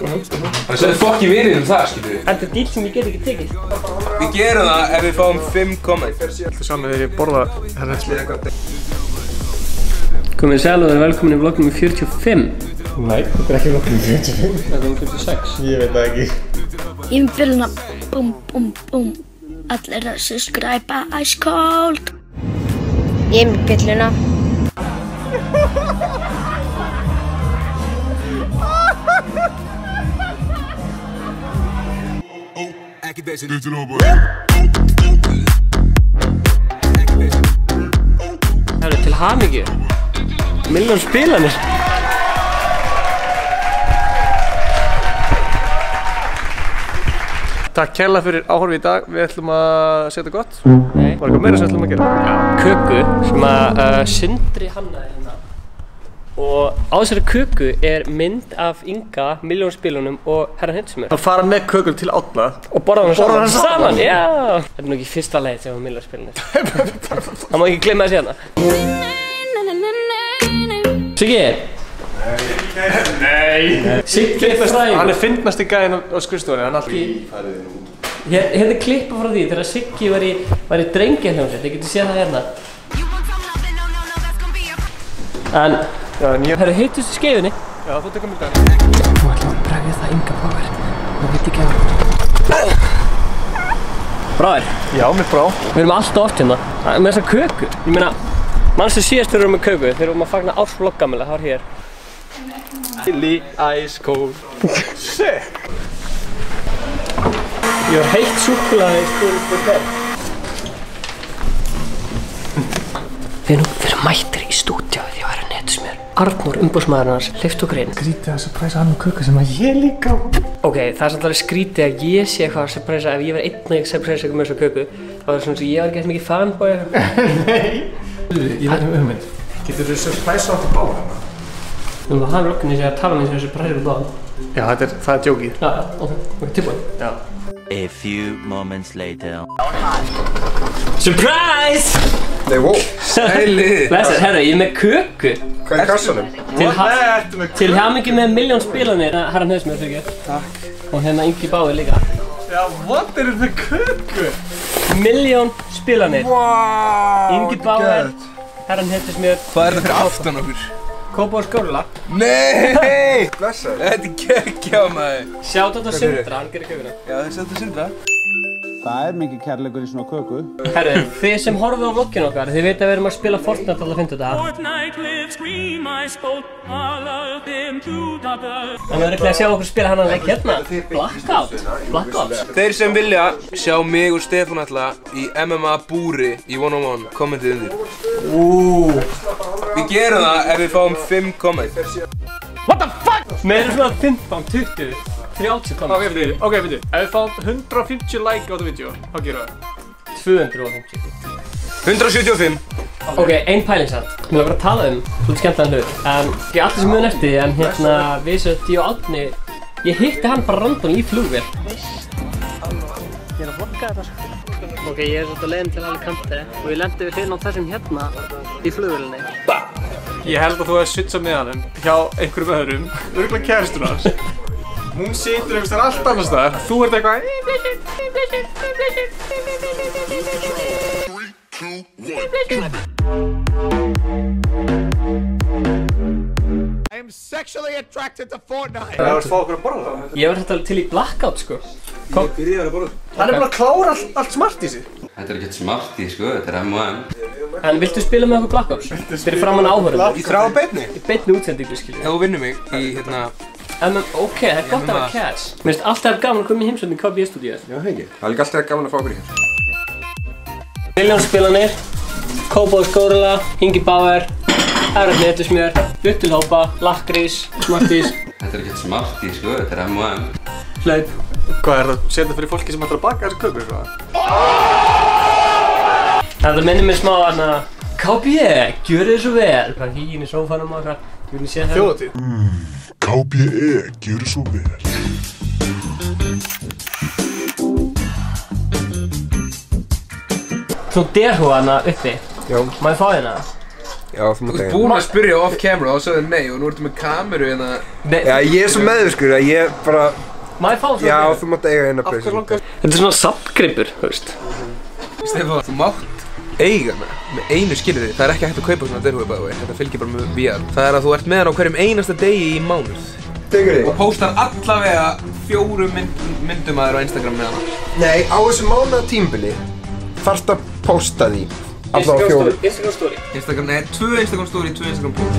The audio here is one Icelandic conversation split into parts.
Það er fokki vinir það, skilur við. Þetta er dýl sem ég get ekki tekið. Við gerum það ef við fáum 5 komment. Alltaf saman þegar ég borða hérna smið. Komið sæl og verið velkomin í vlog nr. 45. Nei, þetta er ekki vlog nr. 45. Það er nr. 46. Ég veit það ekki. Í umfylluna, búm, búm, búm. Allir að subscribe ice cold. Í umfylluna. Það eru til hamingju. Milljón spilanir. Takk kærlega fyrir áhorfið í dag. Við ætlum að setja gott. Nei. Var eitthvað meira sem við ætlum að gera? Köku sem að Sindri hannaði hérna. Og á þessari köku er mynd af Inga, Milljón spilunum og herran Hintsimur. Að fara með kökun til Átna og borða hana saman. Já! Þetta er nú ekki fyrsta leið sem var Milljón spilunum. Það má ekki glemma þessi hérna. Siggi! Nei! Siggi frægur. Hann er fyndnasti gæinn á skrifstofunni, hann alltaf. Hérna er klippa frá því þegar Siggi var í drengjahljómsveit. Þið getur séð það hérna. En herru, hittust í skeifunni. Já, þú tekur mynda. Nú ætlum við að bregja það Inga bráðir. Nú veit ekki að bráðir? Já, mér brá. Við erum alltaf oft hérna með þessa köku. Ég meina, mannstu síðast þegar við erum með köku, þegar við erum að fagna ársvloggamæli, það var hér. Chili ice cold. Sick! Ég var heitt súkkulaði í stundum fyrir hvern. Við erum mættir í stúdíóið því að vera Hintsimur. Arnór, umbóðsmaðurinn hans, hleypt okkur inn. Skrítið að surpræsa hann með köku sem að ég líka á. Ok, það er samt alveg skrítið að ég sé eitthvað að surpræsa, ef ég var einn og ég surpræsa eitthvað með þessa köku, þá er það svona sem ég var ekki eitthvað mikið fanboy eitthvað. Nei! Ég veit hugmynd. Getur þú surpræsa átt í báða hana? Þú veist að hann röggunni sé að tala með þessu surpræsa út á hann. Já, það er djókið. Já, ok, tilbúin. Já. A few moments later. Surprise! Nei, wow, sælið. Blessed, herru, ég er með köku. Hvað er kassanum? Til hamingju með Milljón spilanir, herran Hintsimur, fyrir ekki. Takk. Og hérna Ingi báði líka. Já, what er þetta köku? Milljón spilanir. Wow, Ingi báði, herran Hintsimur. Hvað er þetta fyrir aftan okkur? Kópavogs Górilla. Nei! Blessa. Þetta er geggjað, maður. Sjátt á Sindra, hann gerir kökuna. Já, þið settu Sindra. Það er mikið kærleikur í svona köku. Herru, þið sem horfið á vlogginu okkar, þið veit að við erum að spila Fortnite alla 50 daga. Þannig að að sjá okkur spila hann að leik hérna. Blackout. Þeir sem vilja sjá mig og Stefán alltaf í MMA búri í 1-on-1, kommentið undir. Við gerum það ef við fáum 5 komment. What the fuck? Við erum svona 15, 20, 30 komment. Ok, veitu. Ef við fáum 150 like á þetta vídeo, hvað gerum við? 250. 175. Ok, ein pæling samt. Mér var bara að tala svolítið skemmtilegan hlut. Ekki allir sem mun eftir því, en hérna við ég og Árni, ég hitti hann bara random í flugvél. Ég er að vlogga þetta sko. Ok, ég er svolítið leiðin til Alicante og ég lendi við hlýðin á þessum hérna í flugvélinni. Ég held að þú hefði switchað með hann hjá einhverjum öðrum, örugglega kærastuna hans. Hún situr einhvers þar allt annars staðar, þú ert eitthvað I am sexually attracted to Fortnite. Það varst að fá okkur að borða það. Ég var þetta til í Blackout sko. Ég byrjaði að borða. Hann er búinn að klára allt smart í sig. Þetta er ekkert smart í sko, þetta er M&M. En viltu spila með okkur Blackout? Fyrir framann áhörðum. Í þrá beinni? Í beinni útsendingu skilja. Ef þú vinnur mig í hérna... Ok, það er gott að vera catch. Mér finnst alltaf gaman að koma í heimsókn í KB-stúdíóið. Já, hengi. Það er líka alltaf gaman að fá okkur í hér. Milljón spilanir, Kópavogs Górilla, Ingi Bauer, herran Hintsimur, Uttilhópa, Lakkrís, Smarties. Þetta er ekkert smart í sko, þetta er M&M. Hlaup. Hvað er það? Sér fyrir fólki sem ætlar að baka þessu köku eitthvað? Þetta minnir mér smá að KB, gjörðu þið svo vel. Hvað hín í sófanum og eitthvað. Þjóðatíð. KBE, gjörðu svo vel. Svo derhú hana uppi. Já. Má ég fá hérna? Já, þú mátt eiga. Þú ert búinn að spyrja off camera og sagði nei og nú ertu með kameru hérna. Já, ég er svo meðvirkur að ég bara... Má ég fá svona? Já, þú mátt eiga eina peysu. Þetta er svona safngripur, þú veist. Stefán, þú mátt eiga hana með einu skilyrði. Það er ekki hægt að kaupa svona derhúi bæði, þetta fylgir bara með VR. Það er að þú ert með hana á hverjum einasta degi í mánuð. Og postar allavega 4 myndum að þér á Instagram með hana. Nei, á þessu mánaðartímabili þarftu að posta því. Instagram story. Nei, 2 Instagram story, 2 Instagram post.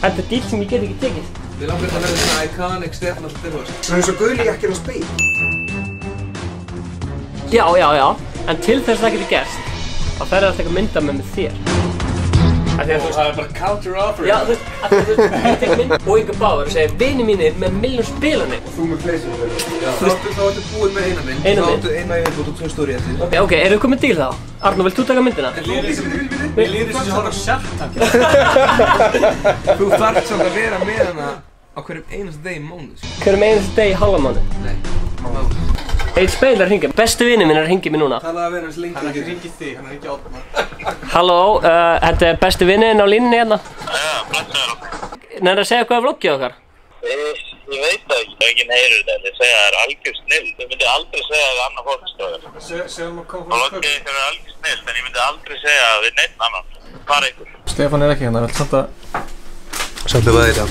Þetta er díl sem ég get ekki tekið. Við langar þetta að verða svona iconic Stefán alltaf derhúi. Það er svo guðli ekki að speil. Já. En til þess að það geti gerst, þá ferði það að taka mynda með þér. Það er bara counter-offer. Já, þú veist, ég tek mynd og Inga Bauer og segir vini mínir með milljón spilanir. Og þú með PlayStation. Þá ertu búinn með eina mynd. Þá ertu eina í viðbót og 2 story eftir. Ok, eru þið komið til þá? Arnó, vilt þú taka myndina? Mér líður sem ég horf á Shark Tank. Þú þarft samt að vera með hana á hverjum einasta degi í mánuð. Hverjum einasta degi í halva mánuð? Nei, mánuð. Eitt speil er að hringja. Bestu vinur minn er að hringja mér núna. Talaði að vera hans lengi. Hann er ekki hringið þig, hann er ekki átna. Halló, þetta er bestu vinurinn á línunni hérna. Já, blessaður. Nærðu að segja hvað er vloggið okkar? Ég veit það ekki. Enginn heyrir þetta. Ég segja að það er algjör snill. Þú myndi aldrei segja það við annað fólk, stofur. Segðum að koma frá Vloggið ykkur er algjör snill, en ég myndi aldrei segja það við neitt annan. Hvar ykkur? Stefán er ekki hérna, vel samt að... Samt að það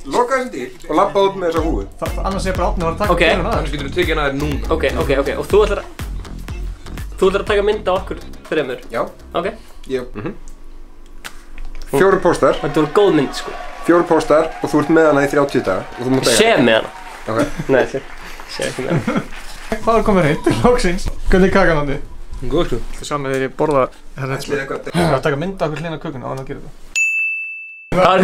Loka þessum díl og labba út með þessa húfu. Annars er bara átni að fara að taka Okay. Annars getur við tekið hana þér núna. Ok. Og þú ætlar að taka mynd á okkur þremur? Já. Ok. Já. 4 póstar. Þetta voru góð mynd, sko. 4 póstar og þú ert með hana í 30 daga og þú mátt eiga. Sé með hana. Ok. Nei, sé ekki með hana. Hvað er komið hreint? Lóksins. Hvernig er kakan andi? Góð, sko. Það er saman þegar ég borða hérna. Ég var að taka mynd á okkur hlýna kökuna á hann að gera þetta. Það var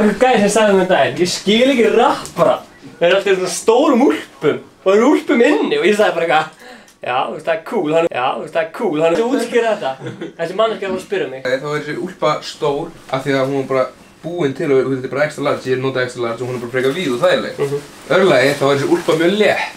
eitthvað gæði sem sagði um daginn. Ég skil ekki rappara. Þeir eru alltaf í svona stórum úlpum og þeir eru úlpum inni og ég sagði bara eitthvað já, það er cool, hann er útskýra þetta. Þessi manneskja var að spyrja mig. Þá er þessi úlpa stór af því að hún er bara búinn til og þetta er bara extra large, ég er notað extra large og hún er bara frekar víð og þægileg. Örlagi þá er þessi úlpa mjög létt.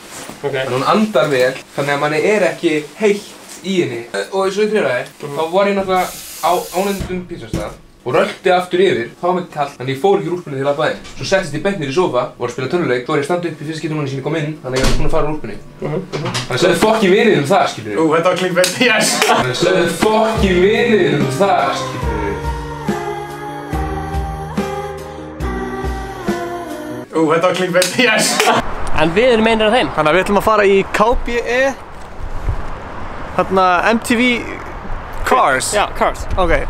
Þannig að hún andar vel, þannig að manni er ekki heitt í henni. Og eins og í þriðaði, þá var ég náttúrulega á ánefndum pítsastað og rölti aftur yfir, þá var mér kallt, þannig ég fór ekki úr úlpunni til að bæði. Svo settist ég beint niður í sofa, var að spila töluleik, þá var ég að standa upp í fyrsta skipti núna sem ég kom inn, þannig að ég var búinn að fara úr úlpunni. Þannig að segðu fokki vinið það, skilur. Þetta var clickbait, yes! Þannig að segðu fokki vinið það, skilur. Þetta var clickbait, yes! En við erum einir af þeim. Þannig að við ætlum að fara í KBE, þarna MTV Cars. Já, Cars. Ok.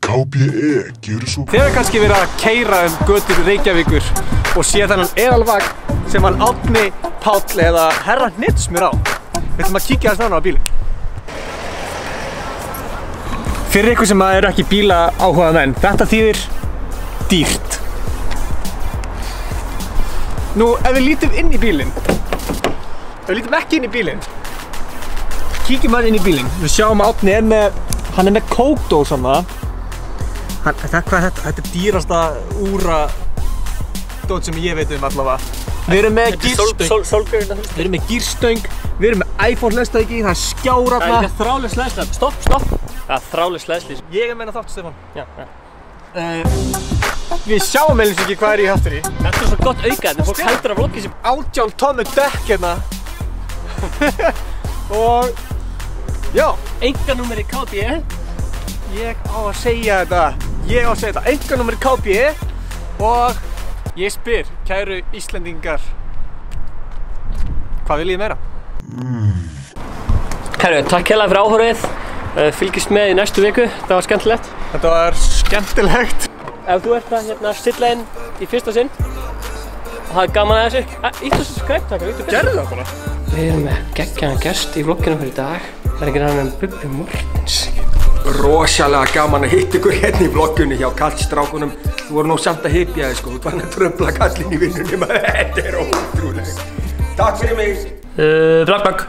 KBE, gjörðu svo Þið hefur kannski verið að keyra götur Reykjavíkur og sé þennan eðalvagn sem hann Árni Páll eða Herra Hnitsmjör á. Við ætlum að kíkja þess nánar á bílinn. Fyrir ykkur sem eru ekki bíla áhuga menn, þetta þýðir dýrt. Nú, ef við lítum inn í bílinn, ef við lítum ekki inn í bílinn, kíkjum hann inn í bílinn, við sjáum að Árni er með, hann er með kókdós þarna. Hvað er þetta? Þetta er dýrasta úradót sem ég veit allavega. Við erum með gírstöng, við erum með iPhone hleðstöðki, það er skjár þarna. Það er þráðlaus hleðsla. Stopp. Það er þráðlaus hleðsli. Ég er meina þátt, Stefán. Já. Við sjáum eins og ekki hvað er í aftur í. Þetta er svo gott auka, þetta fólk heldur að vloggi sem 18 tonnu dekk hérna. Og já, einkanúmer í KBE. Ég á að segja þetta. Einkanúmer í KBE og ég spyr, kæru Íslendingar, hvað viljið meira? Kæru, takk hérlega fyrir áhorfið. Fylgist með í næstu viku, það var skemmtilegt. Þetta var skemmtilegt. Ef þú ert að stilla inn í fyrsta sinn og það er gaman að þessu, íttu subscribe takk. Gerðu það bara. Við erum með geggjaðan gest í vlogginu fyrir í dag. Það er ekki annar en Bubbi Mortens. Rosalega gaman að hitta ykkur hérna í vloggunni hjá kallstrákunum. Þú voru nú samt að hypja þig, sko. Þú var að tröfla kallinn í vinnunni, maður. Þetta er ótrúlega. Takk fyrir mig. Blakk.